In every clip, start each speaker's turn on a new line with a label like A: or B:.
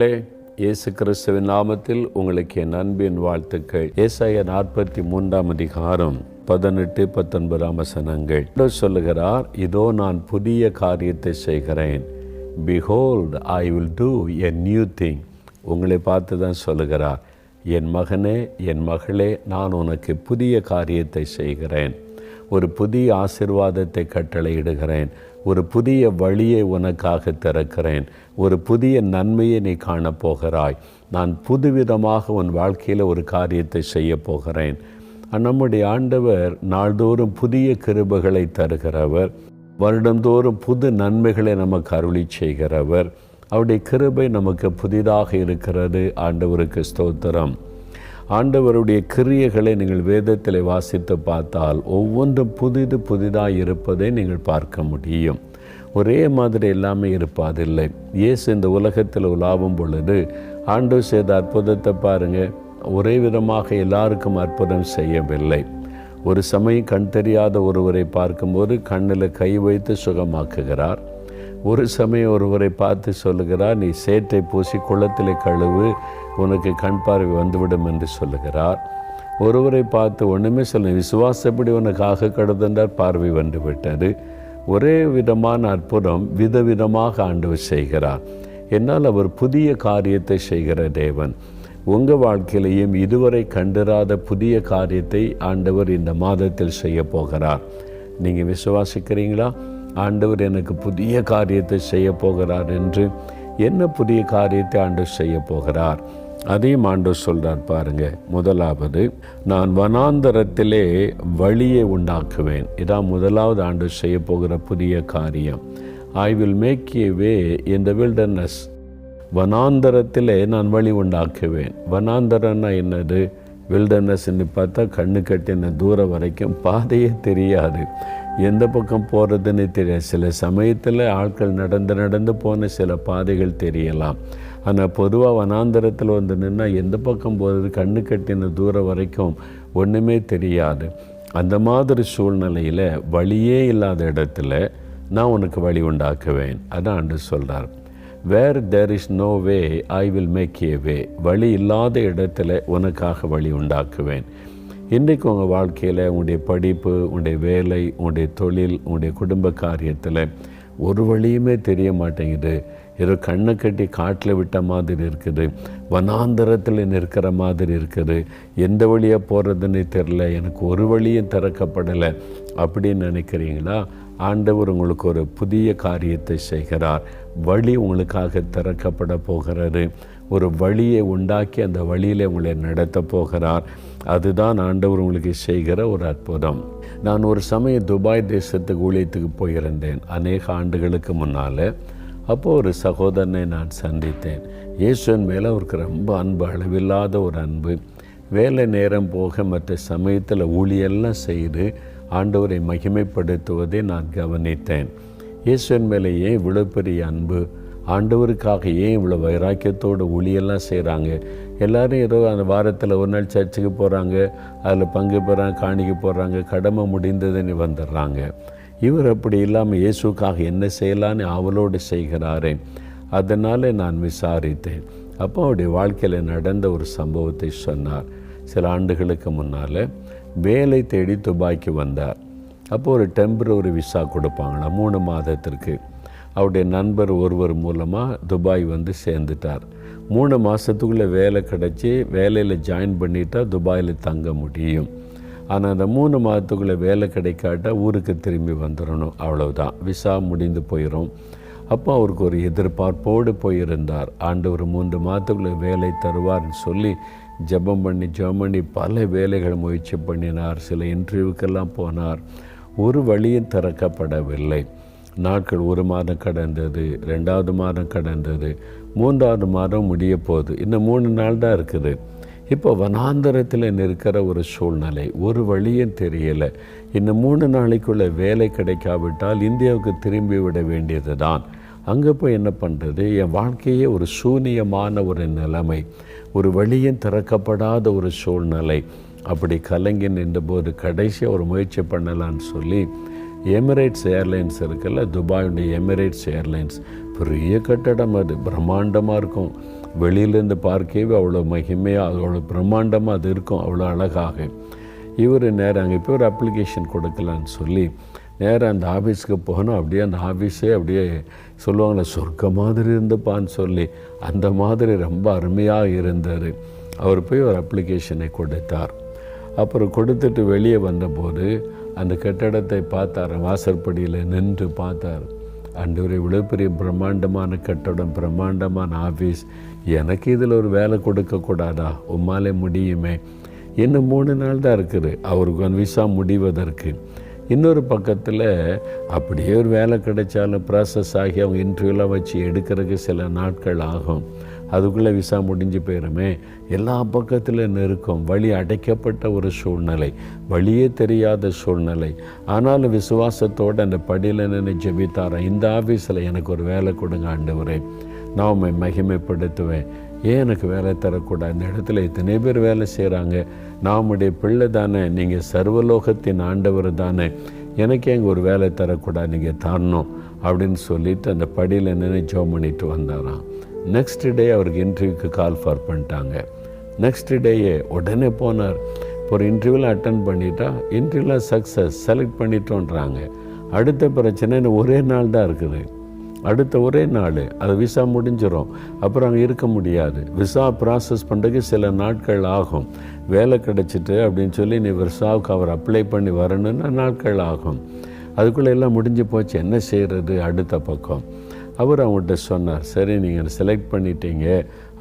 A: இயேசு கிறிஸ்துவின் நாமத்தில் உங்களுக்கு என் அன்பின் வாழ்த்துக்கள். ஏசாயா 43 அதிகாரம் 18-19 வசனங்கள் சொல்லுகிறார், இதோ நான் புதிய காரியத்தை செய்கிறேன். Behold, I will do a new thing. உங்களை பார்த்து தான் சொல்லுகிறார், என் மகனே, என் மகளே, நான் உனக்கு புதிய காரியத்தை செய்கிறேன். ஒரு புதிய ஆசீர்வாதத்தை கட்டளையிடுகிறேன். ஒரு புதிய வழியை உனக்காக திறக்கிறேன். ஒரு புதிய நன்மையை நீ காணப்போகிறாய். நான் புதுவிதமாக உன் வாழ்க்கையில் ஒரு காரியத்தை செய்ய போகிறேன். நம்முடைய ஆண்டவர் நாள்தோறும் புதிய கிருபைகளை தருகிறவர். வருடந்தோறும் புது நன்மைகளை நமக்கு அருளி செய்கிறவர். அவருடைய கிருபை நமக்கு புதிதாக இருக்கிறது. ஆண்டவருக்கு ஸ்தோத்திரம். ஆண்டவருடைய கிரியைகளை நீங்கள் வேதத்தில் வாசித்து பார்த்தால் ஒவ்வொன்றும் புதிதாக இருப்பதை நீங்கள் பார்க்க முடியும். ஒரே மாதிரி எல்லாமே இருப்பதில்லை. இயேசு இந்த உலகத்தில் உலாவும் பொழுது ஆண்டவர் செய்த அற்புதத்தை பாருங்கள். ஒரே விதமாக எல்லாருக்கும் அற்புதம் செய்யவில்லை. ஒரு சமயம் கண் தெரியாத ஒருவரை பார்க்கும்போது கண்ணில் கை வைத்து சுகமாக்குகிறார். ஒரு சமயம் ஒருவரை பார்த்து சொல்லுகிறார், நீ சேற்றை பூசி குளத்திலே கழுவு, உனக்கு கண் பார்வை வந்துவிடும் என்று சொல்லுகிறார். ஒருவரை பார்த்து ஒன்றுமே சொல்ல, விசுவாசப்படி உனக்காக கடந்தார், பார்வை வந்து விட்டது. ஒரே விதமான அற்புதம் விதவிதமாக ஆண்டவர் செய்கிறார். என்னால் அவர் புதிய காரியத்தை செய்கிற தேவன். உங்கள் வாழ்க்கையிலையும் இதுவரை கண்டிராத புதிய காரியத்தை ஆண்டவர் இந்த மாதத்தில் செய்ய போகிறார். நீங்கள் விசுவாசிக்கிறீங்களா? ஆண்டவர் எனக்கு புதிய காரியத்தை செய்ய போகிறார் என்று. என்ன புதிய காரியத்தை ஆண்டவர் செய்ய போகிறார்? அதையும் ஆண்டவர் சொல்கிறார் பாருங்க. முதலாவது, நான் வனாந்தரத்திலே வழியை உண்டாக்குவேன். இதான் முதலாவது ஆண்டவர் செய்ய போகிற புதிய காரியம். I will make a way in the wilderness. வனாந்தரத்திலே நான் வழி உண்டாக்குவேன். வனாந்தரம்னா என்னது? வில்டர்னஸ்ன்னு பார்த்தா கண்ணு கட்டின தூரம் வரைக்கும் பாதையே தெரியாது, எந்த பக்கம் போகிறதுன்னு தெரியாது. சில சமயத்தில் ஆட்கள் நடந்து போன சில பாதைகள் தெரியலாம். ஆனால் பொதுவாக வனாந்தரத்தில் வந்து நின்னா எந்த பக்கம் போகிறது, கண்ணு கட்டின தூரம் வரைக்கும் ஒன்றுமே தெரியாது. அந்த மாதிரி சூழ்நிலையில் வழியே இல்லாத இடத்துல நான் உனக்கு வழி உண்டாக்குவேன். அதான் ஆண்டு சொல்கிறார். Where there is no way I will make a way. வழி இல்லாத இடத்துல உனக்காக வழி உண்டாக்குவேன். இன்றைக்கு உங்கள் வாழ்க்கையில் உங்களுடைய படிப்பு, உங்களுடைய வேலை, உங்களுடைய தொழில், உங்களுடைய குடும்ப காரியத்தில் ஒரு வழியுமே தெரிய மாட்டேங்குது. ஏதோ கண்ணை கட்டி காட்டில் விட்ட மாதிரி இருக்குது, வனாந்தரத்தில் நிற்கிற மாதிரி இருக்குது, எந்த வழியாக போகிறதுன்னு தெரில, எனக்கு ஒரு வழியும் திறக்கப்படலை அப்படின்னு நினைக்கிறீங்களா? ஆண்டவர் உங்களுக்கு ஒரு புதிய காரியத்தை செய்கிறார். வழி உங்களுக்காக திறக்கப்பட போகிறது. ஒரு வழியை உண்டாக்கி அந்த வழியில் உங்களை நடத்த போகிறார். அதுதான் ஆண்டவர் உங்களுக்கு செய்கிற ஒரு அற்புதம். நான் ஒரு சமயம் துபாய் தேசத்துக்கு ஊழியத்துக்கு போயிருந்தேன், அநேக ஆண்டுகளுக்கு முன்னால். அப்போது ஒரு சகோதரனை நான் சந்தித்தேன். இயேசுவின் மேலே அவருக்கு ரொம்ப அன்பு, அளவில்லாத ஒரு அன்பு. வேலை நேரம் போக மற்ற சமயத்தில் ஊழியெல்லாம் செய்து ஆண்டவரை மகிமைப்படுத்துவதை நான் கவனித்தேன். இயேசுவின் மேலே ஏன் இவ்வளோ பெரிய அன்பு, ஆண்டவருக்காக ஏன் இவ்வளோ வைராக்கியத்தோடு ஊழியெல்லாம் செய்கிறாங்க? எல்லோரும் ஏதோ அந்த வாரத்தில் ஒரு நாள் சர்ச்சுக்கு போகிறாங்க, அதில் பங்கு பெறாங்க, காணிக்க போடுறாங்க, கடமை முடிந்ததுன்னு வந்துடுறாங்க. இவர் அப்படி இல்லாமல் இயேசுக்காக என்ன செய்யலான்னு அவளோடு செய்கிறாரே. அதனால் நான் விசாரித்தேன். அப்போ அவருடைய வாழ்க்கையில் நடந்த ஒரு சம்பவத்தை சொன்னார். சில ஆண்டுகளுக்கு முன்னால் வேலை தேடி துபாய்க்கு வந்தார். அப்போது ஒரு டெம்பரரி விசா கொடுப்பாங்களாம் 3 மாதத்திற்கு. அவருடைய நண்பர் ஒருவர் மூலமாக துபாய் வந்து சேர்ந்துட்டார். 3 மாதத்துக்குள்ளே வேலை கிடச்சி வேலையில் ஜாயின் பண்ணிட்டா துபாயில் தங்க முடியும். ஆனால் அந்த 3 மாதத்துக்குள்ளே வேலை கிடைக்காட்டா ஊருக்கு திரும்பி வந்துடணும், அவ்வளவுதான், விசா முடிந்து போயிடும். அப்போ அவருக்கு ஒரு எதிர்பார்ப்போடு போயிருந்தார். ஆண்டவர் 3 மாதத்துக்குள்ளே வேலை தருவார்னு சொல்லி ஜெபம் பண்ணி பல வேலைகள் முயற்சி பண்ணினார். சில இன்டர்வியூக்கெல்லாம் போனார். ஒரு வழியும் திறக்கப்படவில்லை. நாட்கள் 1 மாதம் கடந்தது, 2வது மாதம் கடந்தது, 3வது மாதம் முடிய போகுது. இன்னும் 3 நாள் தான் இருக்குது. இப்போ வனாந்தரத்தில் நிற்கிற ஒரு சூழ்நிலை, ஒரு வழியும் தெரியலை. இன்னும் 3 நாளைக்குள்ளே வேலை கிடைக்காவிட்டால் இந்தியாவுக்கு திரும்பி விட வேண்டியது தான். அங்கே போய் என்ன பண்ணுறது? என் வாழ்க்கையே ஒரு சூனியமான ஒரு நிலைமை, ஒரு வழியும் திறக்கப்படாத ஒரு சூழ்நிலை. அப்படி கலங்கி நின்றபோது கடைசியாக ஒரு முயற்சி பண்ணலான்னு சொல்லி எமிரேட்ஸ் ஏர்லைன்ஸ் இருக்குல்ல, துபாயுடைய எமிரேட்ஸ் ஏர்லைன்ஸ், பெரிய கட்டடம், அது பிரம்மாண்டமாக இருக்கும். வெளியிலேருந்து பார்க்கவே அவ்வளோ மகிமையாக அவ்வளோ பிரம்மாண்டமாக அது இருக்கும், அவ்வளோ அழகாக. இவர் நேரம் அங்கே போய் ஒரு அப்ளிகேஷன் கொடுக்கலான்னு சொல்லி நேராக அந்த ஆஃபீஸுக்கு போகணும். அப்படியே அந்த ஆஃபீஸே அப்படியே சொல்லுவாங்களே சொர்க்க மாதிரி இருந்துப்பான்னு சொல்லி அந்த மாதிரி ரொம்ப அருமையாக இருந்தார். அவர் போய் ஒரு அப்ளிகேஷனை கொடுத்தார். அப்புறம் கொடுத்துட்டு வெளியே வந்தபோது அந்த கட்டடத்தை பார்த்தார். வாசற்படியில் நின்று பார்த்தார். ஆண்டவரே, இவ்வளோ பெரிய பிரம்மாண்டமான கட்டடம், பிரம்மாண்டமான ஆஃபீஸ், எனக்கு இதில் ஒரு வேலை கொடுக்கக்கூடாதா? உம்மாலே முடியுமே. இன்னும் 3 நாள் தான் இருக்குது அவருக்கு விசா முடிவதற்கு. இன்னொரு பக்கத்தில் அப்படியே ஒரு வேலை கிடைச்சாலும் ப்ராசஸ் ஆகி அவங்க இன்டர்வியூலாம் வச்சு எடுக்கிறதுக்கு சில நாட்கள் ஆகும். அதுக்குள்ளே விசா முடிஞ்சு போயிடுமே. எல்லா பக்கத்தில் நெருக்கம், வழி அடைக்கப்பட்ட ஒரு சூழ்நிலை, வழியே தெரியாத சூழ்நிலை. ஆனாலும் விசுவாசத்தோடு அந்த படியில் நின்று ஜெபித்தாரேன். இந்த ஆஃபீஸில் எனக்கு ஒரு வேலை கொடுங்க ஆண்டவரே, நான் உம்மை மகிமைப்படுத்துவேன். ஏன் எனக்கு வேலை தரக்கூடாது? இந்த இடத்துல இத்தனை பேர் வேலை செய்கிறாங்க, நாமுடைய பிள்ளை தானே, நீங்கள் சர்வலோகத்தின் ஆண்டவர் தானே, எனக்கே அங்கே ஒரு வேலை தரக்கூடாது, நீங்கள் தரணும் அப்படின்னு சொல்லிட்டு அந்த படியில் நின்று ஜெபம் பண்ணிட்டு வந்தாராம். நெக்ஸ்ட் டே அவருக்கு இன்டர்வியூக்கு கால் ஃபார் பண்ணிட்டாங்க. நெக்ஸ்ட் டேயே உடனே போனார். ஒரு இன்டர்வியூவில் அட்டன் பண்ணிட்டா இன்டர்வியூவில் சக்ஸஸ், செலக்ட் பண்ணிட்டோன்றாங்க. அடுத்த பிரச்சனை ஒரே நாள் தான் இருக்குது. அடுத்த ஒரே நாள் அது விசா முடிஞ்சிடும். அப்புறம் அங்கே இருக்க முடியாது. விசா ப்ராசஸ் பண்ணுறதுக்கு சில நாட்கள் ஆகும். வேலை கிடச்சிட்டு அப்படின்னு சொல்லி நீ விசாவுக்கு அவர் அப்ளை பண்ணி வரணுன்னா நாட்கள் ஆகும். அதுக்குள்ளே எல்லாம் முடிஞ்சு போச்சு, என்ன செய்கிறது? அடுத்த பக்கம் அவர் அவங்கள்ட்ட சொன்னார், சரி நீங்கள் செலக்ட் பண்ணிட்டீங்க,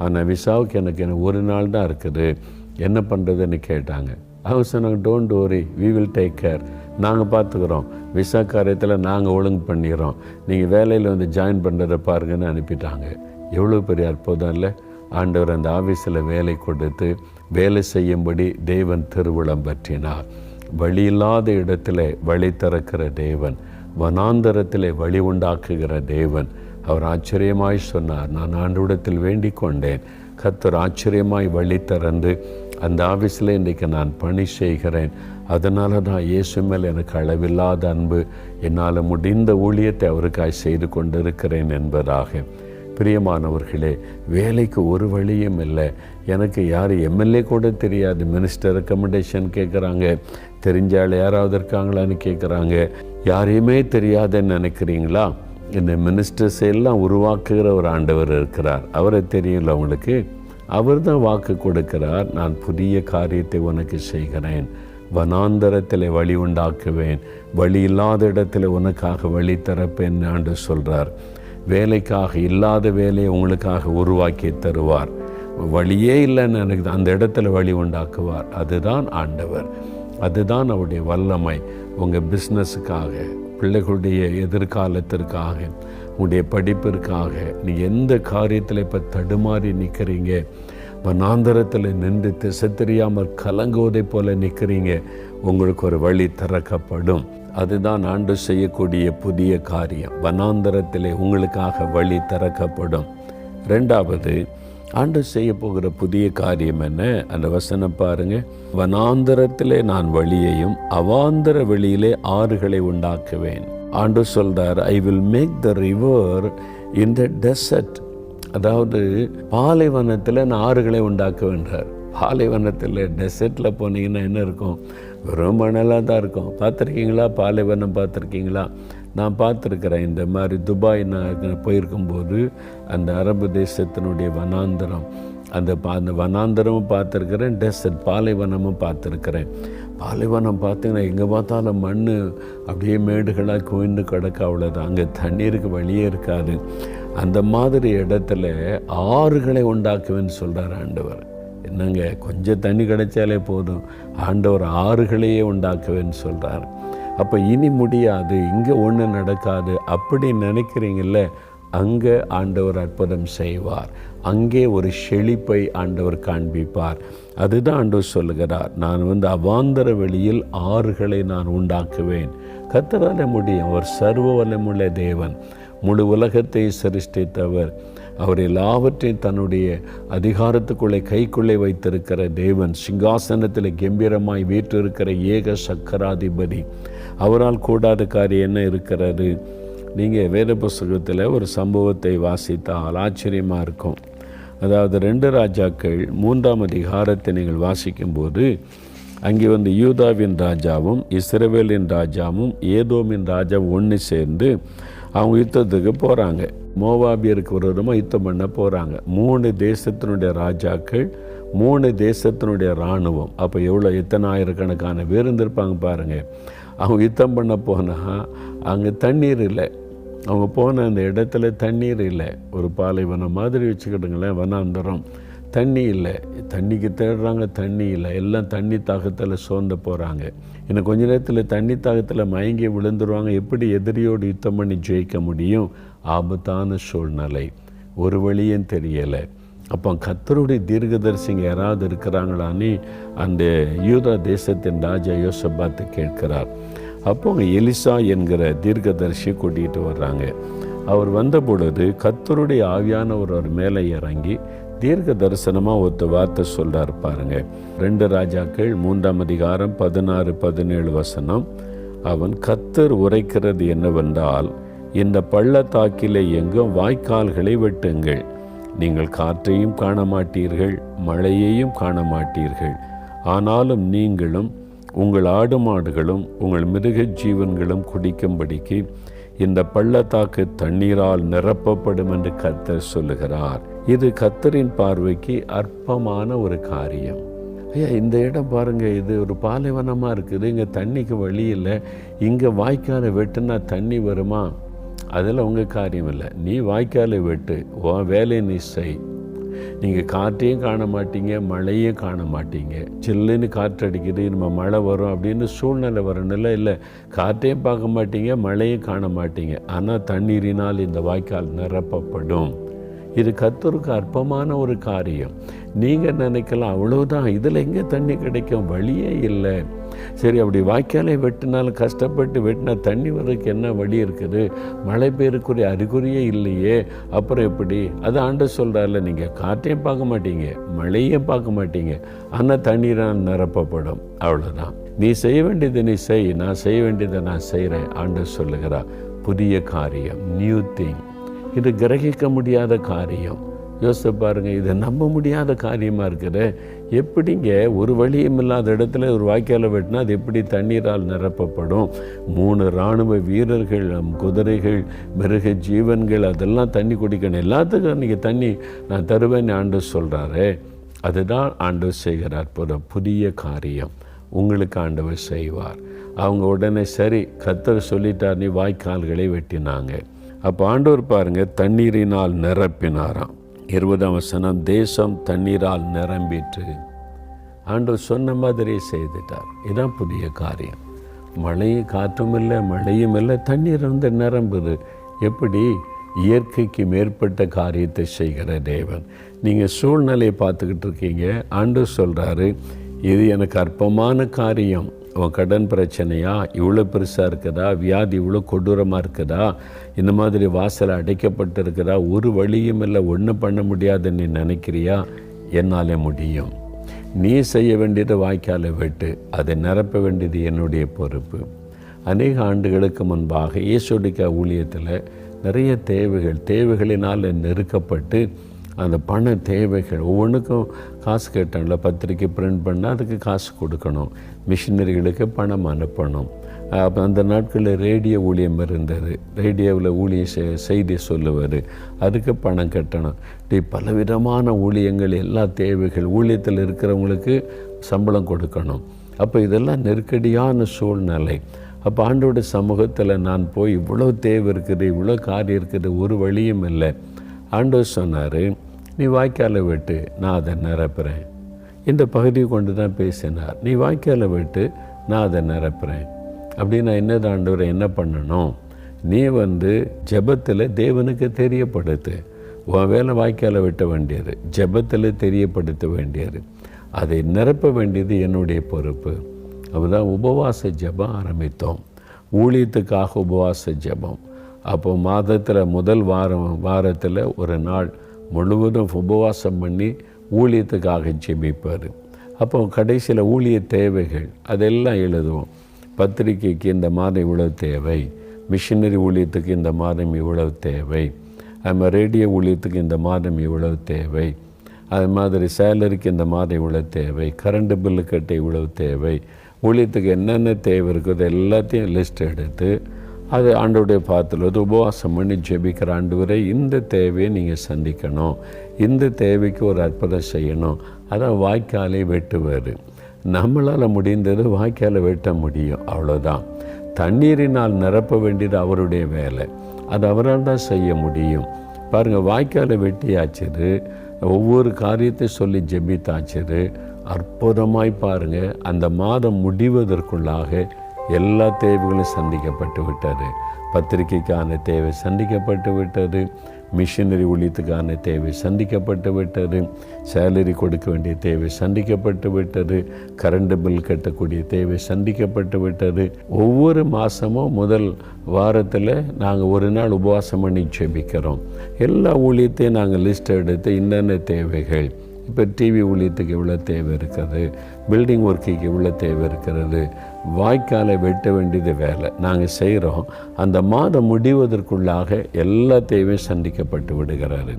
A: ஆனால் விசாவுக்கு எனக்கு ஒரு நாள் தான் இருக்குது, என்ன பண்ணுறதுன்னு கேட்டாங்க. அவங்க சொன்னாங்க, don't worry, we will take care, நாங்கள் பார்த்துக்குறோம், விசா காரியத்தில் நாங்கள் ஒழுங்கு பண்ணிடுறோம், நீங்கள் வேலையில் வந்து ஜாயின் பண்ணுறதை பாருங்கன்னு அனுப்பிட்டாங்க. எவ்வளோ பெரிய அற்புதம் இல்லை? ஆண்டவர் அந்த ஆஃபீஸில் வேலை கொடுத்து வேலை செய்யும்படி தேவன் திருவுளம் பற்றினார். வழி இல்லாத இடத்துல வழி திறக்கிற தேவன், வனாந்தரத்திலே வழி உண்டாக்குகிற தேவன். அவர் ஆச்சரியமாய் சொன்னார், நான் ஆண்டவரிடத்தில் வேண்டிக் கொண்டேன், கர்த்தர் ஆச்சரியமாய் வழி திறந்து அந்த ஆஃபீஸில் இன்றைக்கு நான் பணி செய்கிறேன். அதனால தான் இயேசு மேல் எனக்கு அளவில்லாத அன்பு, என்னால் முடிந்த ஊழியத்தை அவருக்காய் செய்து கொண்டிருக்கிறேன் என்பதாக. பிரியமானவர்களே, வேலைக்கு ஒரு வழியும் இல்லை. எனக்கு யார் எம்எல்ஏ கூட தெரியாது, மினிஸ்டர் ரெக்கமெண்டேஷன் கேட்குறாங்க, தெரிஞ்சால் யாராவது இருக்காங்களான்னு கேட்குறாங்க. யாரையுமே தெரியாதுன்னு நினைக்கிறீங்களா? இந்த மினிஸ்டர்ஸ் எல்லாம் உருவாக்குகிற ஒரு ஆண்டவர் இருக்கிறார். அவரை தெரியல உங்களுக்கு? அவர் தான் வாக்கு கொடுக்கிறார், நான் புதிய காரியத்தை உனக்கு செய்கிறேன், வனாந்தரத்தில் வழி உண்டாக்குவேன், வழி இல்லாத இடத்துல உனக்காக வழி திறப்பேன் ஆண்டு சொல்கிறார். வேலைக்காக இல்லாத வேலையை உங்களுக்காக உருவாக்கி தருவார். வழியே இல்லைன்னு எனக்கு அந்த இடத்துல வழி உண்டாக்குவார். அதுதான் ஆண்டவர், அதுதான் அவருடைய வல்லமை. உங்கள் பிஸ்னஸுக்காக, பிள்ளைகளுடைய எதிர்காலத்திற்காக, உங்களுடைய படிப்பிற்காக, நீ எந்த காரியத்தில் இப்போ தடுமாறி நிற்கிறீங்க, வனாந்தரத்தில் நின்று திசை தெரியாமல் கலங்குவதை போல நிற்கிறீங்க, உங்களுக்கு ஒரு வழி திறக்கப்படும். அதுதான் ஆண்டு செய்யக்கூடிய புதிய காரியம். வனாந்தரத்திலே உங்களுக்காக வழி திறக்கப்படும். 2வது, ஆண்டு செய்ய போகிற புதிய காரியம் என்ன? அந்த வசனம் பாருங்க. வனாந்தரத்திலே நான் வழியையும் அவாந்தர வெளியிலே ஆறுகளை உண்டாக்குவேன். ஆண்டு சொல்றார், I will make the river in the desert. அதாவது பாலைவனத்தில் நான் ஆறுகளை உண்டாக்குவேன்றார். பாலைவனத்தில் டெசர்ட்டில் போனீங்கன்னா என்ன இருக்கும்? வெறும் மணலாக தான் இருக்கும். பார்த்துருக்கீங்களா? பாலைவனம் பார்த்துருக்கீங்களா? நான் பார்த்துருக்குறேன். இந்த மாதிரி துபாய் நான் போயிருக்கும்போது அந்த அரபு தேசத்தினுடைய வனாந்தரம், அந்த வனாந்தரமும் பார்த்துருக்குறேன், டெசர்ட் பாலைவனமும் பார்த்துருக்குறேன். பாலைவனம் பார்த்தீங்கன்னா எங்கே பார்த்தாலும் மண் அப்படியே மேடுகளாக குவிந்து கிடக்க, அவ்வளோதான். அங்கே தண்ணீருக்கு வழியே இருக்காது. அந்த மாதிரி இடத்துல ஆறுகளை உண்டாக்குவேன்னு சொல்கிறார் ஆண்டவர். என்னங்க, கொஞ்சம் தண்ணி கிடைச்சாலே போதும், ஆண்டவர் ஆறுகளையே உண்டாக்குவேன்னு சொல்கிறார். அப்போ இனி முடியாது, இங்கே ஒன்று நடக்காது அப்படி நினைக்கிறீங்கள, அங்கே ஆண்டவர் அற்புதம் செய்வார். அங்கே ஒரு செழிப்பை ஆண்டவர் காண்பிப்பார். அதுதான் ஆண்டவர் சொல்லுகிறார், நான் அவாந்தர வெளியில் ஆறுகளை நான் உண்டாக்குவேன். கர்த்தரால முடியும். அவர் சர்வ வல்லமுள்ள தேவன், முழு உலகத்தை சிருஷ்டித்தவர், அவர் எல்லாவற்றையும் தன்னுடைய அதிகாரத்துக்குள்ளே கைக்குள்ளே வைத்திருக்கிற தேவன், சிங்காசனத்தில் கம்பீரமாய் வீற்றிருக்கிற ஏக சக்கராதிபதி. அவரால் கூடாத காரியம் என்ன இருக்கிறது? நீங்கள் வேத புஸ்தகத்தில் ஒரு சம்பவத்தை வாசித்தால் ஆச்சரியமாக இருக்கும். அதாவது 2 ராஜாக்கள் 3ஆம் அதிகாரத்தை நீங்கள் வாசிக்கும்போது அங்கே வந்து யூதாவின் ராஜாவும் இஸ்ரவேலின் ராஜாவும் ஏதோமின் ராஜாவும் ஒன்று சேர்ந்து அவங்க யுத்தத்துக்கு போகிறாங்க. மோவாபியருக்கு விரோதமாக யுத்தம் பண்ண போகிறாங்க. 3 தேசத்தினுடைய ராஜாக்கள், 3 தேசத்தினுடைய இராணுவம். அப்போ எத்தனை ஆயிரக்கணக்கான பேர் இருந்திருப்பாங்க பாருங்கள். அவங்க யுத்தம் பண்ண போனால் அங்கே தண்ணீர் இல்லை. அவங்க போன அந்த இடத்துல தண்ணீர் இல்லை. ஒரு பாலைவனம் மாதிரி வச்சுக்கிட்டுங்களேன், வனாந்தரம். தண்ணி இல்லை, தண்ணிக்கு தேடுறாங்க, தண்ணி இல்லை. எல்லாம் தண்ணி தாகத்தில் சோர்ந்து போகிறாங்க. இன்னும் கொஞ்ச நேரத்தில் தண்ணி தாகத்தில் மயங்கி விழுந்துருவாங்க. எப்படி எதிரியோடு யுத்தம் பண்ணி ஜெயிக்க முடியும்? ஆபத்தான சூழ்நிலை, ஒரு வழியும் தெரியலை. அப்போ கர்த்தருடைய தீர்க்கதரிசிங்க யாராவது இருக்கிறாங்களான்னு அந்த யூதா தேசத்தின் ராஜா யோசபாத்து கேட்கிறார். அப்போ அவங்க எலிசா என்கிற தீர்க்கதரிசி கூட்டிகிட்டு வர்றாங்க. அவர் வந்த பொழுது கர்த்தருடைய ஆவியானவர் அவர் மேலே இறங்கி தீர்க்க தரிசனமாக ஒருத்த வார்த்தை சொல்கிறார் பாருங்க. 2 ராஜாக்கள் 3ஆம் அதிகாரம் 16-17 வசனம். அவன் கர்த்தர் உரைக்கிறது என்னவென்றால், இந்த பள்ளத்தாக்கிலே எங்கும் வாய்க்கால்களை வெட்டுங்கள். நீங்கள் காற்றையும் காண மாட்டீர்கள், மழையையும் காண மாட்டீர்கள். ஆனாலும் நீங்களும் உங்கள் ஆடு மாடுகளும் உங்கள் மிருக ஜீவன்களும் குடிக்கும்படிக்கு இந்த பள்ளத்தாக்கு தண்ணீரால் நிரப்பப்படும் என்று கர்த்தர் சொல்லுகிறார். இது கர்த்தரின் பார்வைக்கு அற்பமான ஒரு காரியம். ஐயா, இந்த இடம் பாருங்கள், இது ஒரு பாலைவனமாக இருக்குது, இங்கே தண்ணிக்கு வழி இல்லை. இங்கே வாய்க்காலை வெட்டுனா தண்ணி வருமா? அதில் உங்கள் காரியம் இல்லை. நீ வாய்க்காலை வெட்டு, உன் வேலையை நீ செய். நீங்கள் காற்றையும் காண மாட்டீங்க, மழையும் காண மாட்டீங்க. சில்லுன்னு காற்று அடிக்குது, நம்ம மழை வரும் அப்படின்னு சூழ்நிலை வரணும்ல. இல்லை, காற்றையும் பார்க்க மாட்டீங்க, மழையும் காண மாட்டீங்க. ஆனால் தண்ணீரினால் இந்த வாய்க்கால் நிரப்பப்படும். இது கர்த்தருக்கு அற்பமான ஒரு காரியம். நீங்கள் நினைக்கலாம் அவ்வளவுதான், இதில் எங்கே தண்ணி கிடைக்கும்? வழியே இல்லை. சரி, அப்படி வாய்க்காலை வெட்டினாலும் கஷ்டப்பட்டு வெட்டினா தண்ணி வர்றதுக்கு என்ன வழி இருக்குது? மழை பெய்யறக்குரிய அறிகுறியே இல்லையே, அப்புறம் எப்படி? அது ஆண்டவர் சொல்கிறார்ல, நீங்கள் காற்றையும் பார்க்க மாட்டீங்க, மழையும் பார்க்க மாட்டீங்க, ஆனால் தண்ணீரால் நிரப்பப்படும். அவ்வளோதான். நீ செய்ய வேண்டியதை நீ செய், நான் செய்ய வேண்டியதை நான் செய்கிறேன். ஆண்டவர் சொல்லுகிறார், புதிய காரியம், நியூ திங். இது கிரகிக்க முடியாத காரியம். யோசித்து பாருங்கள், இதை நம்ப முடியாத காரியமாக இருக்குது. எப்படிங்க ஒரு வழியும் இல்லாத இடத்துல ஒரு வாய்க்காலை வெட்டினா அது எப்படி தண்ணீரால் நிரப்பப்படும்? 3 இராணுவ வீரர்கள், குதிரைகள், மிருக ஜீவன்கள் அதெல்லாம் தண்ணி குடிக்கணும். எல்லாத்துக்கும் நீங்கள் தண்ணி நான் தருவேன்னு ஆண்டவர் சொல்கிறாரு. அதுதான் ஆண்டவர் செய்கிறார். புதிய காரியம் உங்களுக்கு ஆண்டவர் செய்வார். அவங்க உடனே சரி, கர்த்தர் சொல்லிட்டார், நீ வாய்க்கால்களை வெட்டினாங்க. அப்போ ஆண்டவர் பாருங்கள், தண்ணீரினால் நிரப்பினாராம். 20ஆம் வசனம், தேசம் தண்ணீரால் நிரம்பிற்று. ஆண்டவர் சொன்ன மாதிரியே செய்துட்டார். இதுதான் புதிய காரியம். மழையும் காற்றும் இல்லை, மழையும் இல்லை, தண்ணீர் வந்து நிரம்புது. எப்படி? இயற்கைக்கு மேற்பட்ட காரியத்தை செய்கிற தேவன். நீங்கள் சூழ்நிலையை பார்த்துக்கிட்டு இருக்கீங்க. ஆண்டவர் சொல்கிறாரு, இது எனக்கு அற்பமான காரியம். உன் கடன் பிரச்சனையா இவ்வளோ பெருசாக இருக்குதா? வியாதி இவ்வளோ கொடூரமாக இருக்குதா? இந்த மாதிரி வாசல் அடைக்கப்பட்டு இருக்குதா? ஒரு வழியும் இல்லை, ஒன்றும் பண்ண முடியாதுன்னு நீ நினைக்கிறியா? என்னால் முடியும். நீ செய்ய வேண்டியது வாய்க்காலை வெட்டு, அதை நிரப்ப வேண்டியது என்னுடைய பொறுப்பு. அநேக ஆண்டுகளுக்கு முன்பாக இயேசுடிக்கா ஊழியத்தில் நிறைய தேவைகளினால் நெருக்கப்பட்டு அந்த பண தேவைகள் ஒவ்வொன்றுக்கும் காசு கேட்டான்ல. பத்திரிக்கை பிரிண்ட் பண்ணால் அதுக்கு காசு கொடுக்கணும், மிஷினரிகளுக்கு பணம் அனுப்பணும். அப்போ அந்த நாட்களில் ரேடியோ ஊழியம் இருந்தது. ரேடியோவில் செய்தி சொல்லுவார், அதுக்கு பணம் கட்டணும். பலவிதமான ஊழியங்கள், எல்லா தேவைகள், ஊழியத்தில் இருக்கிறவங்களுக்கு சம்பளம் கொடுக்கணும். அப்போ இதெல்லாம் நெருக்கடியான சூழ்நிலை. அப்போ ஆண்டோட சமூகத்தில் நான் போய் இவ்வளோ தேவை இருக்குது, இவ்வளோ காரியம் இருக்குது, ஒரு வழியும் இல்லை. ஆண்டவர் சொன்னார், நீ வாய்க்காலை வெட்டு, நான் அதை நிரப்புறேன். இந்த பகுதியை கொண்டு தான் பேசினார். நீ வாய்க்காலை வெட்டு, நான் அதை நிரப்புறேன். அப்படின்னா என்னது ஆண்டவர், என்ன பண்ணணும்? நீ ஜெபத்தில் தேவனுக்கு தெரியப்படுத்து. உன் வேலை வாய்க்காலை வெட்ட வேண்டியது, ஜெபத்தில் தெரியப்படுத்த வேண்டியது, அதை நிரப்ப வேண்டியது என்னுடைய பொறுப்பு. அப்போதான் உபவாச ஜெபம் ஆரம்பித்தோம். ஊழியத்துக்காக உபவாச ஜெபம். அப்போ மாதத்தில் முதல் வாரத்தில் ஒரு நாள் முழுவதும் உபவாசம் பண்ணி ஊழியத்துக்காக ஜெபிப்பார். அப்போ கடைசியில் ஊழிய தேவைகள் அதெல்லாம் எழுதுவோம். பத்திரிக்கைக்கு இந்த மாதம் இவ்வளவு தேவை, மிஷினரி ஊழியத்துக்கு இந்த மாதம் இவ்வளவு தேவை, ரேடியோ ஊழியத்துக்கு இந்த மாதம் இவ்வளவு தேவை, அது மாதிரி சேலரிக்கு இந்த மாதம் இவ்வளோ தேவை, கரண்ட் பில்லு கட்ட இவ்வளோ தேவை, ஊழியத்துக்கு என்னென்ன தேவை இருக்குதோ எல்லாத்தையும் லிஸ்ட் எடுத்து அது ஆண்டவருடைய பாத்திரம் உபவாசம் பண்ணி ஜெபிக்கிற ஆண்டவரை இந்த தேவையை நீங்கள் சந்திக்கணும், இந்த தேவைக்கு ஒரு அற்புதம் செய்யணும். அதான் வாய்க்காலை வெட்டுவார். நம்மளால் முடிந்தது வாய்க்காலை வெட்ட முடியும், அவ்வளோதான். தண்ணீரினால் நிரப்ப வேண்டியது அவருடைய வேலை, அது அவரால் தான் செய்ய முடியும். பாருங்கள், வாய்க்காலை வெட்டியாச்சுது, ஒவ்வொரு காரியத்தை சொல்லி ஜெபித்தாச்சுது. அற்புதமாய் பாருங்கள், அந்த மாதம் முடிவதற்குள்ளாக எல்லா தேவைகளும் சந்திக்கப்பட்டு விட்டது. பத்திரிகைக்கான தேவை சந்திக்கப்பட்டு விட்டது, மிஷினரி ஊழியத்துக்கான தேவை சந்திக்கப்பட்டு விட்டது, சேலரி கொடுக்க வேண்டிய தேவை சந்திக்கப்பட்டு விட்டது, கரண்ட் பில் கட்டக்கூடிய தேவை சந்திக்கப்பட்டு விட்டது. ஒவ்வொரு மாதமும் முதல் வாரத்தில் நாங்கள் ஒரு நாள் உபவாசம் பண்ணி ஜெபிக்கிறோம். எல்லா ஊழியத்தையும் நாங்கள் லிஸ்ட் எடுத்து என்னென்ன தேவைகள், இப்போ டிவி ஊழியத்துக்கு எவ்வளோ தேவை இருக்கிறது, பில்டிங் ஒர்க்குக்கு எவ்வளோ தேவை இருக்கிறது, வாய்க்காலை வெட்ட வேண்டியது வேலை நாங்கள் செய்கிறோம். அந்த மாதம் முடிவதற்குள்ளாக எல்லா தேவையும் சந்திக்கப்பட்டு விடுகிறாரு.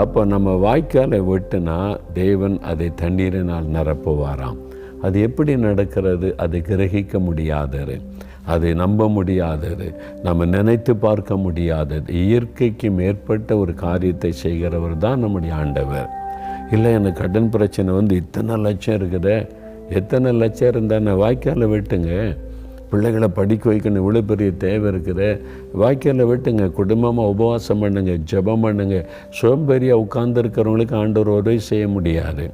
A: அப்போ நம்ம வாய்க்காலை வெட்டினா தேவன் அதை தண்ணீரினால் நிரப்புவாராம். அது எப்படி நடக்கிறது? அது கிரகிக்க முடியாதது, அதை நம்ப முடியாதது, நம்ம நினைத்து பார்க்க முடியாதது. இயற்கைக்கு மேற்பட்ட ஒரு காரியத்தை செய்கிறவர் தான் நம்முடைய ஆண்டவர். இல்லை, எனக்கு கடன் பிரச்சனை இத்தனை லட்சம் இருக்குதே, எத்தனை லட்சம் இருந்தால் நான் வாய்க்காலை வெட்டுங்க. பிள்ளைகளை படிக்க வைக்கணும், இவ்வளோ பெரிய தேவை இருக்குது, வாய்க்காலை வெட்டுங்க. குடும்பமாக உபவாசம் பண்ணுங்க, ஜெபம் பண்ணுங்க. சோம்பேறியாக உட்கார்ந்துருக்கிறவங்களுக்கு ஆண்டவர் உதவி செய்ய முடியாது.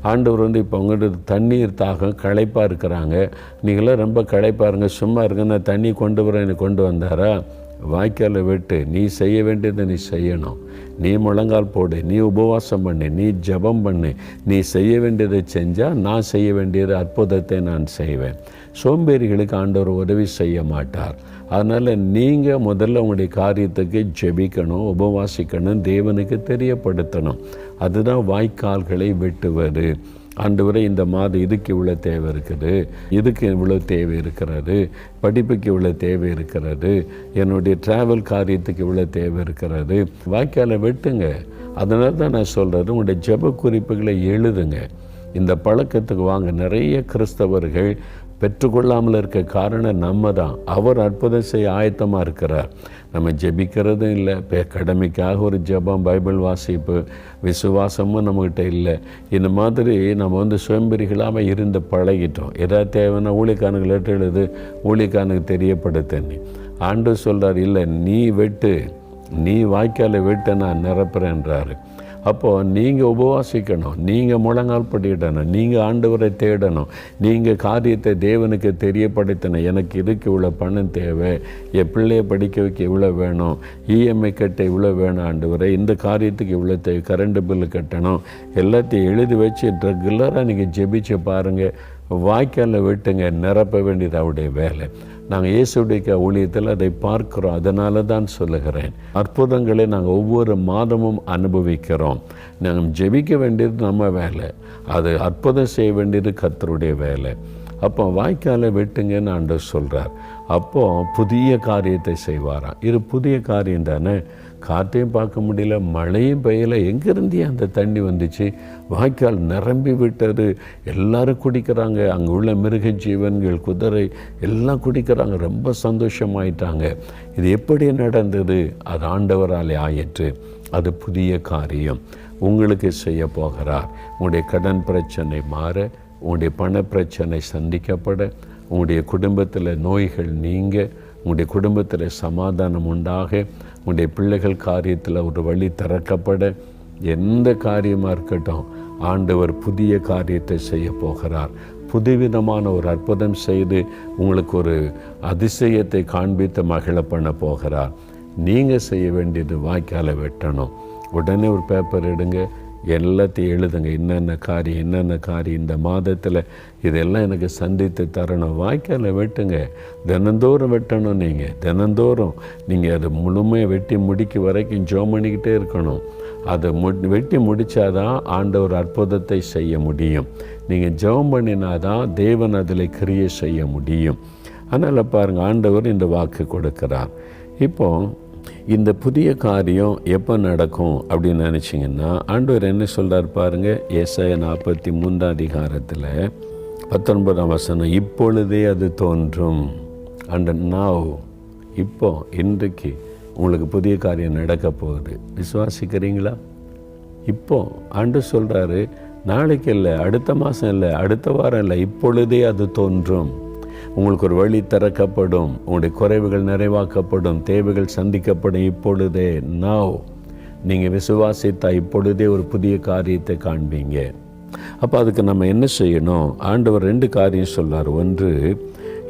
A: ஆண்டவர் இப்போ உங்கள்கிட்ட தண்ணீர் தாகம் களைப்பாக இருக்கிறாங்க, நீங்களாம் ரொம்ப களைப்பாக இருங்க, சும்மா இருங்க, நான் தண்ணி கொண்டு வரேன், எனக்கு கொண்டு வந்தாரா? வாய்க்காலை வெட்டு, நீ செய்ய வேண்டியதை நீ செய்யணும். நீ முழங்கால் போடு, நீ உபவாசம் பண்ணு, நீ ஜெபம் பண்ணு. நீ செய்ய வேண்டியதை செஞ்சால் நான் செய்ய வேண்டியது அற்புதத்தை நான் செய்வேன். சோம்பேறிகளுக்கு ஆண்டவர் உதவி செய்ய மாட்டார். அதனால் நீங்கள் முதல்ல உங்களுடைய காரியத்துக்கு ஜெபிக்கணும், உபவாசிக்கணும், தேவனுக்கு தெரியப்படுத்தணும். அதுதான் வாய்க்கால்களை வெட்டுவது. ஆண்டவரே, இந்த மாதம் இதுக்கு இவ்வளோ தேவை இருக்குது, இதுக்கு இவ்வளோ தேவை இருக்கிறது, படிப்புக்கு இவ்வளோ தேவை இருக்கிறது, என்னுடைய ட்ராவல் காரியத்துக்கு இவ்வளோ தேவை இருக்கிறது. வாய்க்காலை வெட்டுங்க. அதனால தான் நான் சொல்கிறது, உங்களுடைய ஜெப குறிப்புகளை எழுதுங்க. இந்த பழக்கத்துக்கு வாங்க. நிறைய கிறிஸ்தவர்கள் பெற்றுக்கொள்ளாமல் இருக்க காரணம் நம்ம தான். அவர் அற்புதம் செய்ய ஆயத்தமாக இருக்கிறார். நம்ம ஜெபிக்கிறதும் இல்லை, கடமைக்காக ஒரு ஜெபம், பைபிள் வாசிப்பு, விசுவாசமும் நம்மக்கிட்ட இல்லை. இந்த மாதிரி நம்ம சோம்பேறிகளாமல் இருந்து பழகிட்டோம். எதாவது தேவைன்னா ஊழியக்காரனுக்கு லெட்டர் எழுது, ஊழியக்காரனுக்கு தெரியப்படுத்தன்னு. ஆண்டவர் சொல்கிறார், இல்லை நீ வெட்டு, நீ வாய்க்காலை வெட்ட நான் நிரப்புறேன்றாரு. அப்போது நீங்கள் உபவாசிக்கணும், நீங்கள் முழங்கால் படியிடணும், நீங்கள் ஆண்டவரை தேடணும், நீங்கள் காரியத்தை தேவனுக்கு தெரியப்படுத்தணும். எனக்கு இதுக்கு இவ்வளோ பணம் தேவை, என் பிள்ளையை படிக்க வைக்க இவ்வளோ வேணும், இஎம்ஐ கட்ட இவ்வளோ வேணும் ஆண்டவரை, இந்த காரியத்துக்கு இவ்வளோ தேவை, கரண்ட் பில்லு கட்டணும், எல்லாத்தையும் எழுதி வச்சு ரெகுலராக நீங்கள் ஜெபிச்சு பாருங்கள். வாய்க்காலில் வெட்டுங்க, நிரப்ப வேண்டியது அவருடைய வேலை. நாங்கள் இயேசுடைய ஊழியத்தில் அதை பார்க்குறோம். அதனால தான் சொல்லுகிறேன், அற்புதங்களை நாங்கள் ஒவ்வொரு மாதமும் அனுபவிக்கிறோம். நாங்கள் ஜெபிக்க வேண்டியது நம்ம வேலை, அது அற்புதம் செய்ய வேண்டியது கர்த்தருடைய வேலை. அப்போ வாய்க்காலை வெட்டுங்கன்னு ஆண்டவர் சொல்கிறார். அப்போது புதிய காரியத்தை செய்வாராம். இது புதிய காரியம் தானே. காற்றையும் பார்க்க முடியல, மழையும் பெய்யலை, எங்கேருந்தே அந்த தண்ணி வந்துச்சு? வாய்க்கால் நிரம்பி விட்டது. எல்லாரும் குடிக்கிறாங்க, அங்கே உள்ள மிருக ஜீவன்கள், குதிரை எல்லாம் குடிக்கிறாங்க, ரொம்ப சந்தோஷமாயிட்டாங்க. இது எப்படி நடந்தது? அது ஆண்டவராலே ஆயிற்று. அது புதிய காரியம் உங்களுக்கு செய்ய போகிறார். உங்களுடைய கடன் பிரச்சனை மாற, உங்களுடைய பண பிரச்சனை சந்திக்கப்பட, உங்களுடைய குடும்பத்தில் நோய்கள் நீங்க, உங்களுடைய குடும்பத்தில் சமாதானம் உண்டாக, உங்களுடைய பிள்ளைகள் காரியத்தில் ஒரு வழி திறக்கப்பட, எந்த காரியமாக இருக்கட்டும், ஆண்டவர் புதிய காரியத்தை செய்ய போகிறார். புதுவிதமான ஒரு அற்புதம் செய்து உங்களுக்கு ஒரு அதிசயத்தை காண்பித்து மகிழ பண்ண போகிறார். நீங்கள் செய்ய வேண்டியது வாய்க்காலை வெட்டணும். உடனே ஒரு பேப்பர் எடுங்க, எல்லாத்தையும் எழுதுங்க. என்னென்ன காரியம் இந்த மாதத்தில் இதெல்லாம் எனக்கு சந்தித்து தரணும். வாய்க்காலை வெட்டுங்க, தினந்தோறும் வெட்டணும். தினந்தோறும் நீங்கள் அதை முழுமையாக வெட்டி முடிக்க வரைக்கும் ஜெபம் பண்ணிக்கிட்டே இருக்கணும். அதை வெட்டி முடித்தாதான் ஆண்டவர் அற்புதத்தை செய்ய முடியும். நீங்கள் ஜெபம் பண்ணினாதான் தேவன் அதில் கிரியை செய்ய முடியும். அதனால் பாருங்கள், ஆண்டவர் இந்த வாக்கு கொடுக்கிறார். இப்போ இந்த புதிய காரியம் எப்போ நடக்கும் அப்படின்னு நினச்சிங்கன்னா ஆண்டவர் என்ன சொல்கிறார் பாருங்க. ஏசாயா 43 அதிகாரத்தில் 19 வசனம், இப்பொழுதே அது தோன்றும். அண்ட் நாவ், இப்போ இன்றைக்கு உங்களுக்கு புதிய காரியம் நடக்க போகுது. விசுவாசிக்கிறீங்களா? இப்போ ஆண்டவர் சொல்கிறாரு, நாளைக்கு இல்லை, அடுத்த மாதம் இல்லை, அடுத்த வாரம் இல்லை, இப்பொழுதே அது தோன்றும். உங்களுக்கு ஒரு வழி திறக்கப்படும், உங்களுடைய குறைவுகள் நிறைவாக்கப்படும், தேவைகள் சந்திக்கப்படும். இப்பொழுதே, நாவ், நீங்கள் விசுவாசித்தா இப்பொழுதே ஒரு புதிய காரியத்தை காண்பீங்க. அப்போ அதுக்கு நம்ம என்ன செய்யணும்? ஆண்டவர் 2 காரியம் சொல்லார். ஒன்று,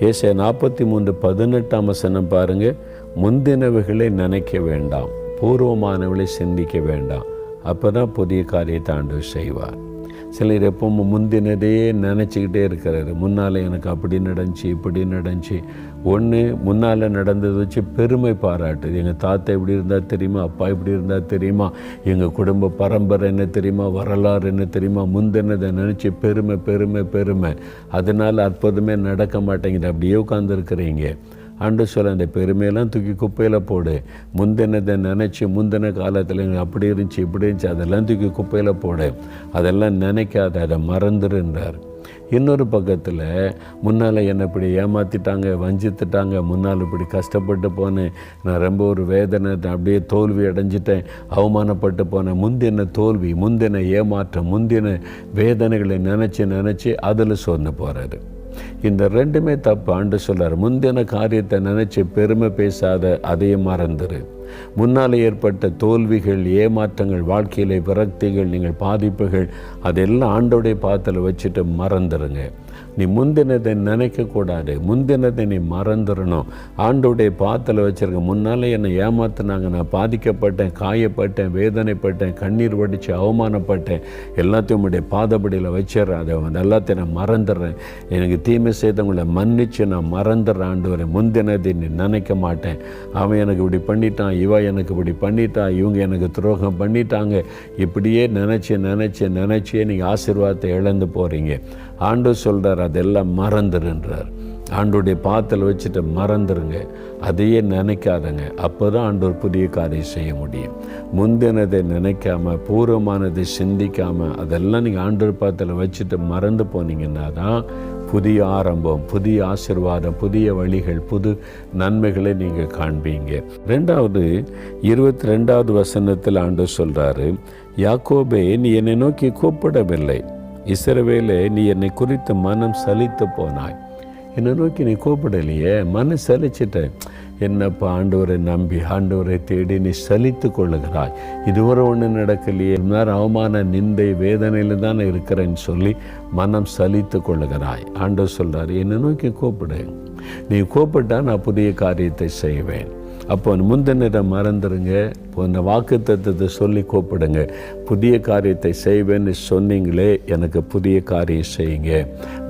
A: ஏசாயா 43:18 வசனம் பாருங்கள். முந்தினவைகளை நினைக்க வேண்டாம், பூர்வமானவளை சிந்திக்க வேண்டாம். அப்போ தான் புதிய காரியத்தை ஆண்டவர் செய்வார். சிலர் எப்பவும் முந்தினதே நினச்சிக்கிட்டே இருக்கிறாரு. முன்னால் எனக்கு அப்படி நடந்துச்சு, இப்படி நடந்துச்சு. ஒன்று, முன்னால் நடந்ததை வச்சு பெருமை பாராட்டுது. எங்கள் தாத்தா இப்படி இருந்தால் தெரியுமா, அப்பா இப்படி இருந்தால் தெரியுமா, எங்கள் குடும்ப பரம்பரை என்ன தெரியுமா, வரலாறு என்ன தெரியுமா, முந்தினதை நினச்சி பெருமை பெருமை பெருமை. அதனால் அற்புதமே நடக்க மாட்டேங்குது. அப்படியே உட்காந்துருக்குறீங்க. ஆண்டவர் சொல்ல, அந்த பெருமையெல்லாம் தூக்கி குப்பையில் போடு. முந்தினதை நினச்சி முந்தின காலத்தில் அப்படி இருந்துச்சு இப்படி இருந்துச்சு அதெல்லாம் தூக்கி குப்பையில் போடு. அதெல்லாம் நினைக்காத, அதை மறந்துருன்றார். இன்னொரு பக்கத்தில், முன்னால் என்னை இப்படி ஏமாற்றிட்டாங்க, வஞ்சித்துட்டாங்க, முன்னால் இப்படி கஷ்டப்பட்டு போனேன், நான் ரொம்ப ஒரு வேதனை, அப்படியே தோல்வி அடைஞ்சிட்டேன், அவமானப்பட்டு போனேன். முந்தின தோல்வி, முந்தின ஏமாற்றம், முந்தின வேதனைகளை நினச்சி அதில் சோர்ந்து போகிறாரு. இந்த 2மே தப்பு. ஆண்டு சொல்றார், முந்தின காரியத்தை நினைச்சு பெருமை பேசாத, அதையும் மறந்துரு. முன்னால் ஏற்பட்ட தோல்விகள், ஏமாற்றங்கள், வாழ்க்கையிலே விரக்திகள், நீங்கள் பாதிப்புகள், அதெல்லாம் ஆண்டோடைய பாதத்தில் வச்சுட்டு மறந்துடுங்க. நீ முந்தினதை நினைக்கக்கூடாது, முந்தினதை நீ மறந்துடணும். ஆண்டோடைய பாதத்தில் வச்சுருக்க. முன்னால் என்னை ஏமாத்தினாங்க, நான் பாதிக்கப்பட்டேன், காயப்பட்டேன், வேதனைப்பட்டேன், கண்ணீர் வடித்து அவமானப்பட்டேன், எல்லாத்தையும் உடைய பாதப்படியில் வச்சிடறேன். அதை எல்லாத்தையும் நான் மறந்துடுறேன். எனக்கு தீமை செய்தவங்களை மன்னிச்சு நான் மறந்துடுறேன். ஆண்டவரை, முந்தினதை நீ நினைக்க மாட்டேன். அவன் எனக்கு இப்படி பண்ணிட்டான், இவ எனக்கு இப்படி பண்ணிட்டா, இவங்க எனக்கு துரோகம் பண்ணிட்டாங்க, இப்படியே நினச்சே நீங்கள் ஆசீர்வாதத்தை இழந்து போகிறீங்க. ஆண்டவர் சொல்கிறார், அதெல்லாம் மறந்துருன்றார். ஆண்டோடைய பாத்தில் வச்சுட்டு மறந்துருங்க, அதையே நினைக்காதங்க. அப்போ தான் ஆண்டவர் புதிய காரியம் செய்ய முடியும். முந்தினதை நினைக்காம, பூர்வமானதை சிந்திக்காமல், அதெல்லாம் நீங்கள் ஆண்டவர் பாத்தில் வச்சுட்டு மறந்து போனீங்கன்னா தான் புதிய ஆரம்பம், புதிய ஆசீர்வாதம், புதிய வழிகள், புது நன்மைகளை நீங்கள் காண்பீங்க. 2வது 22வது வசனத்தில் ஆண்டவர் சொல்கிறாரு, யாக்கோபே, நீ என்னை நோக்கி கூப்பிடவில்லை, இஸ்ரவேலே, நீ என்னை குறித்து மனம் சலித்து போனாய். என்னை நோக்கி நீ கூப்பிடலையே, மனம் சலிச்சிட்ட. என்னப்பா, ஆண்டவரை நம்பி ஆண்டவரை தேடி நீ சலித்து கொள்ளுகிறாய், இதுவரை ஒன்று நடக்கலையே, நேரம் அவமான நிந்தை வேதனையில் தான் இருக்கிறேன்னு சொல்லி மனம் சலித்து கொள்ளுகிறாய். ஆண்டவர் சொல்கிறார், என்னை நோக்கி கூப்பிடு. நீ கூப்பிட்டா நான் புதிய காரியத்தை செய்வேன். அப்போ முந்தினரை மறந்துடுங்க, இந்த வாக்கு தத்துவத்தை சொல்லி கூப்பிடுங்க. புதிய காரியத்தை செய்வேன்னு சொன்னீங்களே, எனக்கு புதிய காரியம் செய்யுங்க.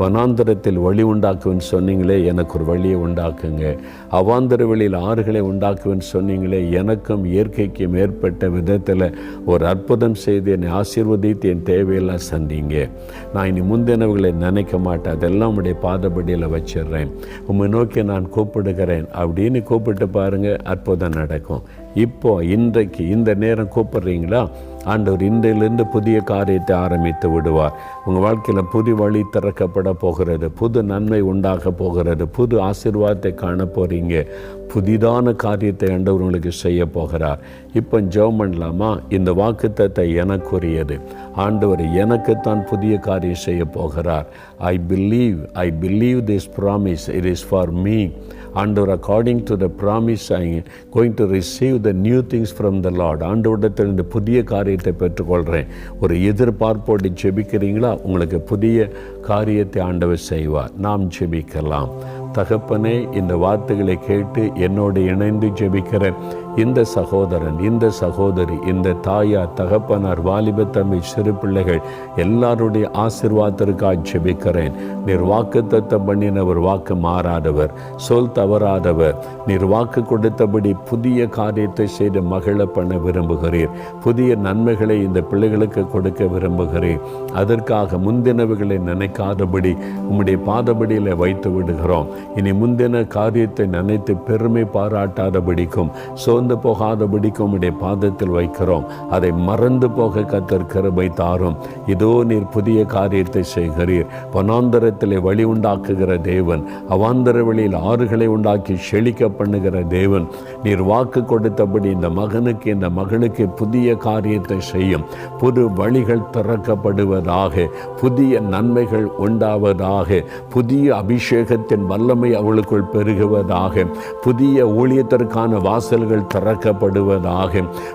A: வனாந்தரத்தில் வழி உண்டாக்குவேன்னு சொன்னீங்களே, எனக்கு ஒரு வழியை உண்டாக்குங்க. அவாந்தர வழியில் ஆறுகளை உண்டாக்குவேன்னு சொன்னீங்களே, எனக்கும் இயற்கைக்கும் ஏற்பட்ட விதத்தில் ஒரு அற்புதம் செய்து என்னை ஆசீர்வதித்து என் தேவையெல்லாம் சந்திங்க. நான் இனி முந்தினவர்களை நினைக்க மாட்டேன், அதெல்லாம் உடைய பாதப்படியில் வச்சிடுறேன், உம்மை நோக்கி நான் கூப்பிடுகிறேன் அப்படின்னு கூப்பிட்டு பாருங்கள், அற்புதம் நடக்கும். இப்போ இன்றைக்கு இந்த நேரம் கூப்பிடுறீங்களா, ஆண்டவர் இன்றையிலிருந்து புதிய காரியத்தை ஆரம்பித்து விடுவார். உங்கள் வாழ்க்கையில் புது வழி திறக்கப்பட போகிறது, புது நன்மை உண்டாக போகிறது, புது ஆசீர்வாதத்தை காண போகிறீங்க, புதிதான காரியத்தை ஆண்டவர் உங்களுக்கு செய்ய போகிறார். இப்போ ஜெபம் பண்ணலாமா? இந்த வாக்குத்தத்தத்தை எனக்குரியது. ஆண்டவர் எனக்குத்தான் புதிய காரியம் செய்ய போகிறார். I believe this promise, it is for me. ஆண்டவர், according to the promise, I am going to receive the new things from the Lord. ஆண்டவரிடத்தில் இந்த புதிய காரியத்தை பெற்றுக்கொள்கிறேன். ஒரு எதிர்பார்ப்போடு ஜெபிக்கிறீங்களா? உங்களுக்கு புதிய காரியத்தை ஆண்டவர் செய்வார். நாம் ஜெபிக்கலாம். தகப்பனே, இந்த வார்த்தைகளை கேட்டு என்னோடு இணைந்து ஜெபிக்கிற இந்த சகோதரன், இந்த சகோதரி, இந்த தாயார், தகப்பனார், வாலிப தம்பி, சிறு பிள்ளைகள் எல்லாருடைய ஆசீர்வாதத்திற்காக ஜெபிக்கிறேன். நீர் வாக்குத்தத்தம் பண்ணினவர், வாக்கு மாறாதவர், சொல் தவறாதவர். நீர் வாக்கு கொடுத்தபடி புதிய காரியத்தை செய்து மகிழ பண்ண விரும்புகிறீர். புதிய நன்மைகளை இந்த பிள்ளைகளுக்கு கொடுக்க விரும்புகிறீர். அதற்காக முந்தினவைகளை நினைக்காதபடி உம்முடைய பாதபடியில் வைத்து விடுகிறோம். இனி முந்தின காரியத்தை நினைத்து பெருமை பாராட்டாதபடிக்கும், சோர்ந்து மறந்து போகாதபடிக்கு உம்முடைய பாதத்தில் வைக்கிறோம். அதை மறந்து போக கர்த்தர் கிருபை தாரும். இதோ நீர் புதிய காரியத்தை செய்கிறீர். வனாந்தரத்திலே வழி உண்டாக்குகிற தேவன், அவாந்தர வழியில் ஆறுகளை உண்டாக்கி செழிக்க பண்ணுகிற தேவன், நீர் வாக்கு கொடுத்தபடி இந்த மகனுக்கு இந்த மகளுக்கு புதிய காரியத்தை செய்யும். புது வழிகள் திறக்கப்படுவதாக, புதிய நன்மைகள் உண்டாவதாக, புதிய அபிஷேகத்தின் வல்லமை அவளுக்குள் பெருகுவதாக, புதிய ஊழியத்திற்கான வாசல்கள் திறக்கப்படுவதாக,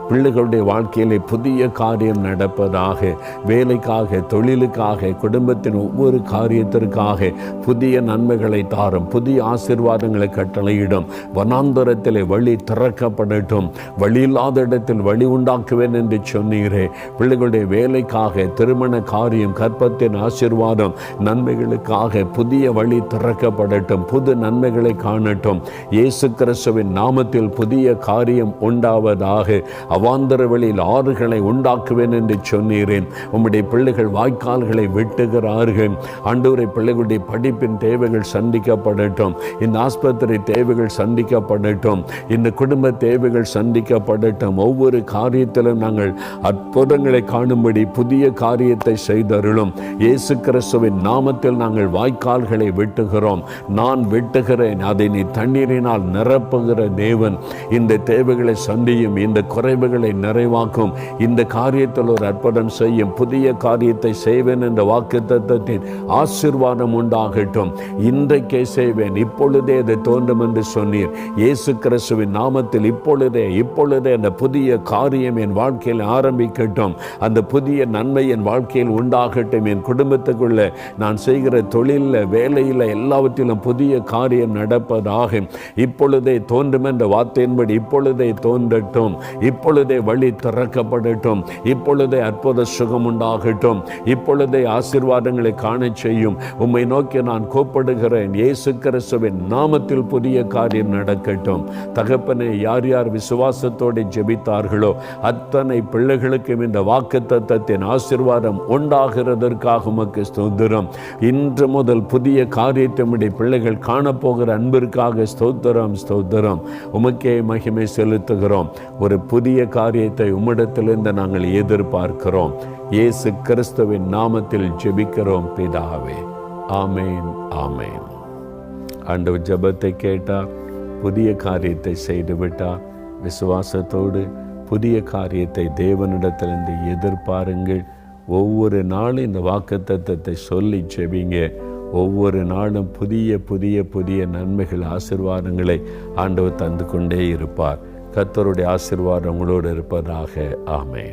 A: பிள்ளைகளுடைய வாழ்க்கையிலே புதிய காரியம் நடப்பதாக, வேலைக்காக, தொழிலுக்காக, குடும்பத்தின் ஒவ்வொரு காரியத்திற்காக புதிய நன்மைகளை தாரும். புதிய ஆசீர்வாதங்களை கட்டளையிடும். வனாந்தரத்திலே வழி திறக்கப்படட்டும். வழி இல்லாத இடத்தில் வழி உண்டாக்குவேன் என்று சொன்னீரே. பிள்ளைகளுடைய வேலைக்காக, திருமண காரியம், கற்பத்தின் ஆசீர்வாதம், நன்மைகளுக்காக புதிய வழி திறக்கப்படட்டும். புது நன்மைகளை காணட்டும். இயேசு கிறிஸ்துவின் நாமத்தில் புதிய காரியம் உண்டாவதாக. அவாந்தர வழியில் ஆறுகளை உண்டாக்குவேன் என்று சொன்னீரேன். உம்முடைய பிள்ளைகள் வாய்க்கால்களை வெட்டுகிறார்கள். ஆண்டவரே, பிள்ளைகளுடைய படிப்பின் தேவைகள் சந்திக்கப்படட்டும். இந்த ஆஸ்பத்திரி தேவைகள் சந்திக்கப்படட்டும். இந்த குடும்ப தேவைகள் சந்திக்கப்படட்டும். ஒவ்வொரு காரியத்திலும் நாங்கள் அற்புதங்களை காணும்படி புதிய காரியத்தை செய்தருளும். இயேசு கிறிஸ்துவின் நாமத்தில் நாங்கள் வாய்க்கால்களை வெட்டுகிறோம். நான் வெட்டுகிறேன், அதை நீ தண்ணீரினால் நிரப்புகிற தேவன். இந்த தேவைகளை சந்தியும், இந்த குறைவுகளை நிறைவாக்கும், இந்த காரியத்தில் ஒரு அற்புதம் செய்யும், புதிய காரியத்தை செய்வேன் என்ற வாக்குத்தத்தத்தின் ஆசீர்வாதம் உண்டாகட்டும். இன்றைக்கே செய்வேன், இப்பொழுதே அது தோன்றும் என்று சொன்னீர். இயேசு கிறிஸ்துவின் நாமத்தில் இப்பொழுதே அந்த புதிய காரியம் என் வாழ்க்கையில் ஆரம்பிக்கட்டும். அந்த புதிய நன்மை என் வாழ்க்கையில் உண்டாகட்டும். என் குடும்பத்துக்குள்ள நான் செய்கிற தொழிலில், வேலையில், எல்லாவற்றிலும் புதிய காரியம் நடப்பதாக. இப்பொழுதே தோன்றும் என்ற வார்த்தையின்படி இப்பொழுதே தோன்றட்டும். இப்பொழுதே வழி திறக்கப்படட்டும். இப்பொழுதே அற்புத சுகம் உண்டாகட்டும். இப்பொழுதே ஆசீர்வாதங்களை காண செய்யும். உம்மை நோக்கி நான் கூப்பிடுகிறேன். இயேசு கிறிஸ்துவின் நாமத்தில் புதிய காரியம் நடக்கட்டும். தகப்பனே, யார் யார் விசுவாசத்தோடு ஜெபித்தார்களோ அத்தனை பிள்ளைகளுக்கும் இந்த வாக்குத்தத்தத்தின் ஆசீர்வாதம் உண்டாகிறதற்காக உமக்கு ஸ்தோத்திரம். இன்று முதல் புதிய காரியத்தை உம்முடைய பிள்ளைகள் காணப்போகிற அன்பிற்காக ஸ்தோத்திரம், ஸ்தோத்திரம். உமக்கே மகிமை செலுத்துகிறோம். ஒரு புதிய காரியத்தை உம்மிடத்திலிருந்து நாங்கள் எதிர்பார்க்கிறோம். இயேசு கிறிஸ்துவின் நாமத்தில் ஜெபிக்கிறோம் பிதாவே. ஆமேன், ஆமேன். ஆண்டவர் ஜெபத்தை கேட்டார், புதிய காரியத்தை செய்து விட்டார். விசுவாசத்தோடு புதிய காரியத்தை தேவனிடத்திலிருந்து எதிர்பாருங்கள். ஒவ்வொரு நாளும் இந்த வாக்குத்தத்தத்தை சொல்லி ஜெபிங்க. ஒவ்வொரு நாளும் புதிய புதிய புதிய நன்மைகள், ஆசீர்வாதங்களை ஆண்டவர் தந்து கொண்டே இருப்பார். கர்த்தருடைய ஆசீர்வாதம் உங்களோடு இருப்பதாக. ஆமென்.